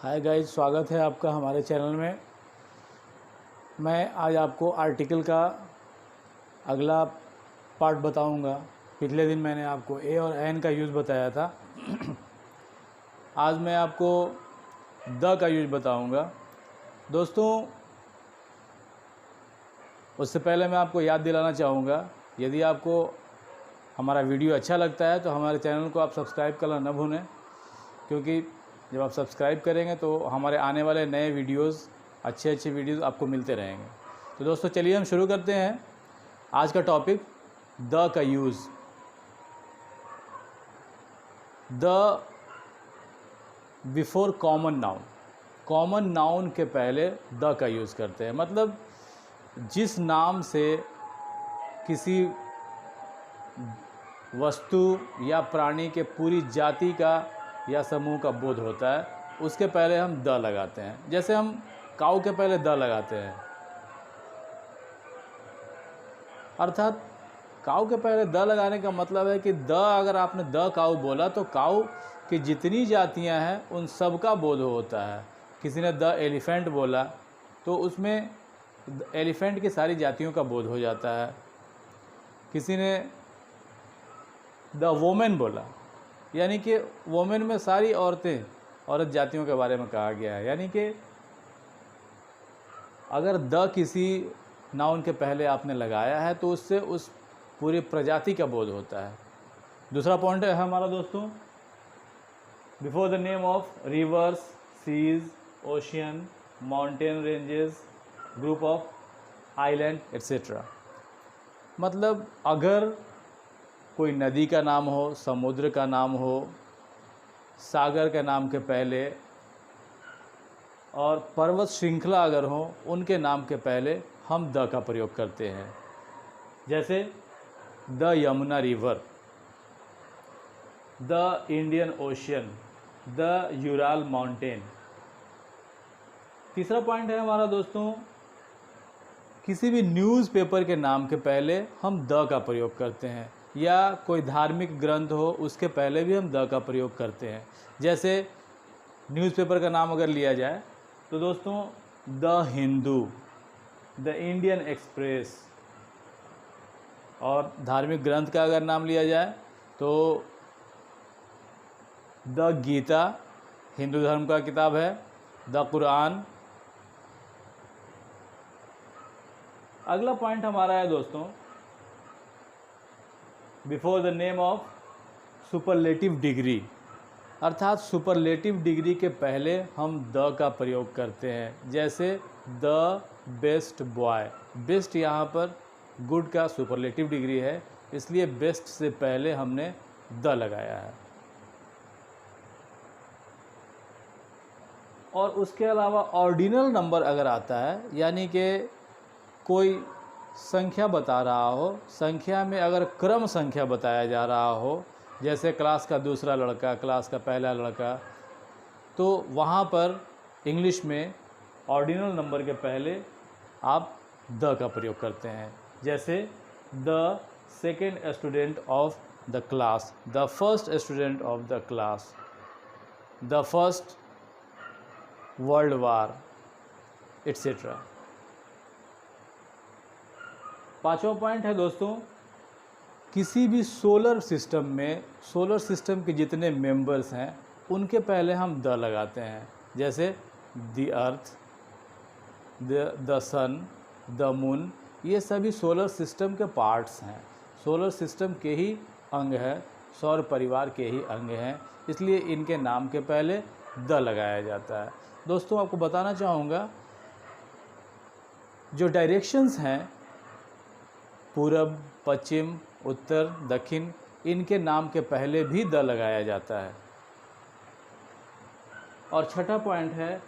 Hi guys, स्वागत है आपका हमारे चैनल में। मैं आज आपको आर्टिकल का अगला पार्ट बताऊंगा। पिछले दिन मैंने आपको ए और एन का यूज़ बताया था। आज मैं आपको द का यूज़ बताऊंगा। दोस्तों, उससे पहले मैं आपको याद दिलाना चाहूँगा, यदि आपको हमारा वीडियो अच्छा लगता है तो हमारे चैनल को आप सब्सक्राइब करना न भूलें, क्योंकि जब आप सब्सक्राइब करेंगे तो हमारे आने वाले नए वीडियोस, अच्छे वीडियोस आपको मिलते रहेंगे। तो दोस्तों, चलिए हम शुरू करते हैं आज का टॉपिक, द का use. The before common noun. Common noun के पहले द का यूज़ करते हैं। मतलब जिस नाम से किसी वस्तु या प्राणी के पूरी जाति का या समूह का बोध होता है, उसके पहले हम द लगाते हैं। जैसे हम काऊ के पहले द लगाते हैं, अर्थात काऊ के पहले द लगाने का मतलब है कि द, अगर आपने द काऊ बोला तो काऊ की जितनी जातियां हैं उन सब का बोध होता है। किसी ने द एलिफेंट बोला तो उसमें एलिफेंट की सारी जातियों का बोध हो जाता है। किसी ने द वोमेन बोला, यानी कि वोमेन में सारी औरत जातियों के बारे में कहा गया है। यानी कि अगर द किसी नाउन के पहले आपने लगाया है तो उससे उस पूरी प्रजाति का बोध होता है। दूसरा पॉइंट है हमारा दोस्तों, before the name of rivers, seas, ocean, mountain ranges, group of island etcetera. मतलब अगर कोई नदी का नाम हो, समुद्र का नाम हो, सागर के नाम के पहले, और पर्वत श्रृंखला अगर हो, उनके नाम के पहले हम द का प्रयोग करते हैं। जैसे the Yamuna river, the Indian ocean, the Ural mountain. तीसरा पॉइंट है हमारा दोस्तों, किसी भी न्यूज़पेपर के नाम के पहले हम द का प्रयोग करते हैं, या कोई धार्मिक ग्रंथ हो उसके पहले भी हम द का प्रयोग करते हैं। जैसे न्यूज़पेपर का नाम अगर लिया जाए तो दोस्तों, the Hindu, the Indian express. और धार्मिक ग्रंथ का अगर नाम लिया जाए तो द गीता, हिंदू धर्म का किताब है, द कुरान। अगला पॉइंट हमारा है दोस्तों, before the name of superlative degree, अर्थात सुपरलेटिव डिग्री के पहले हम द का प्रयोग करते हैं। जैसे द बेस्ट बॉय। बेस्ट यहाँ पर गुड का सुपरलेटिव डिग्री है, इसलिए बेस्ट से पहले हमने द लगाया है। और उसके अलावा ऑर्डिनल नंबर अगर आता है, यानी कि कोई संख्या बता रहा हो, संख्या में अगर क्रम संख्या बताया जा रहा हो, जैसे क्लास का दूसरा लड़का, क्लास का पहला लड़का, तो वहाँ पर इंग्लिश में ऑर्डिनल नंबर के पहले आप द का प्रयोग करते हैं। जैसे the second student of the class, the first student of the class, the first world war etcetera. पांचवा पॉइंट है दोस्तों, किसी भी सोलर सिस्टम में, सोलर सिस्टम के जितने मेंबर्स हैं उनके पहले हम द लगाते हैं। जैसे the earth, the sun, the moon, ये सभी सोलर सिस्टम के पार्ट्स हैं, सोलर सिस्टम के ही अंग हैं, सौर परिवार के ही अंग हैं, इसलिए इनके नाम के पहले द लगाया जाता है। दोस्तों, आपको बताना चाहूँगा, जो डायरेक्शंस हैं, पूरब, पश्चिम, उत्तर, दक्षिण, इनके नाम के पहले भी द लगाया जाता है। और छठा पॉइंट है,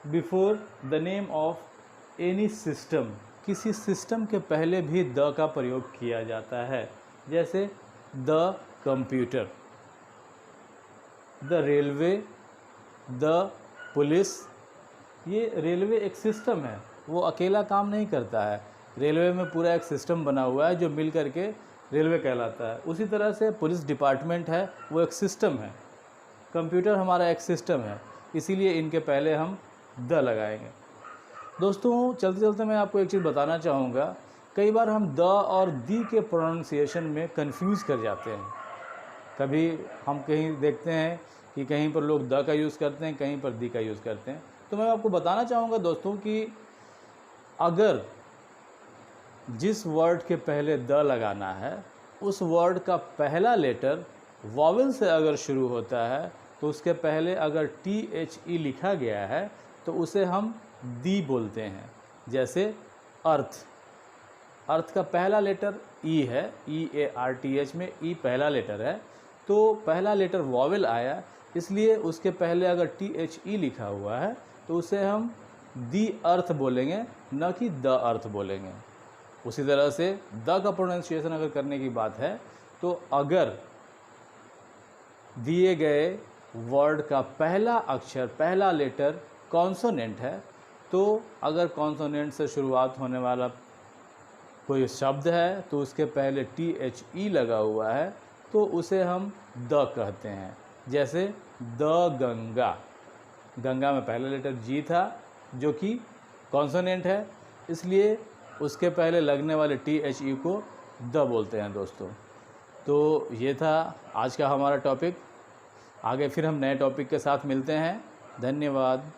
before the name of any system, किसी सिस्टम के पहले भी द का प्रयोग किया जाता है। जैसे the computer, the railway, the police. ये रेलवे एक सिस्टम है, वो अकेला काम नहीं करता है। रेलवे में पूरा एक सिस्टम बना हुआ है जो मिल करके रेलवे कहलाता है। उसी तरह से पुलिस डिपार्टमेंट है, वो एक सिस्टम है। कंप्यूटर हमारा एक सिस्टम है। इसीलिए इनके पहले हम द लगाएंगे। दोस्तों चलते चलते मैं आपको एक चीज़ बताना चाहूँगा, कई बार हम द और दी के प्रोनाउंसिएशन में कंफ्यूज कर जाते हैं। कभी हम कहीं देखते हैं कि कहीं पर लोग द का यूज़ करते हैं, कहीं पर दी का यूज़ करते हैं। तो मैं आपको बताना चाहूँगा दोस्तों कि अगर जिस वर्ड के पहले द लगाना है उस वर्ड का पहला लेटर वॉवेल से अगर शुरू होता है तो उसके पहले अगर THE लिखा गया है तो उसे हम दी बोलते हैं। जैसे अर्थ, अर्थ का पहला लेटर ई है, EARTH में ई पहला लेटर है, तो पहला लेटर वॉवेल आया, इसलिए उसके पहले अगर THE लिखा हुआ है तो उसे हम दी अर्थ बोलेंगे, न कि द अर्थ बोलेंगे। उसी तरह से द का प्रोनाउंसिएशन अगर करने की बात है तो अगर दिए गए वर्ड का पहला अक्षर, पहला लेटर कॉन्सोनेंट है, तो अगर कॉन्सोनेंट से शुरुआत होने वाला कोई शब्द है तो उसके पहले THE लगा हुआ है तो उसे हम द कहते हैं। जैसे द गंगा, गंगा में पहला लेटर G था जो कि कॉन्सोनेंट है, इसलिए उसके पहले लगने वाले THE को द बोलते हैं दोस्तों। तो ये था आज का हमारा टॉपिक। आगे फिर हम नए टॉपिक के साथ मिलते हैं। धन्यवाद।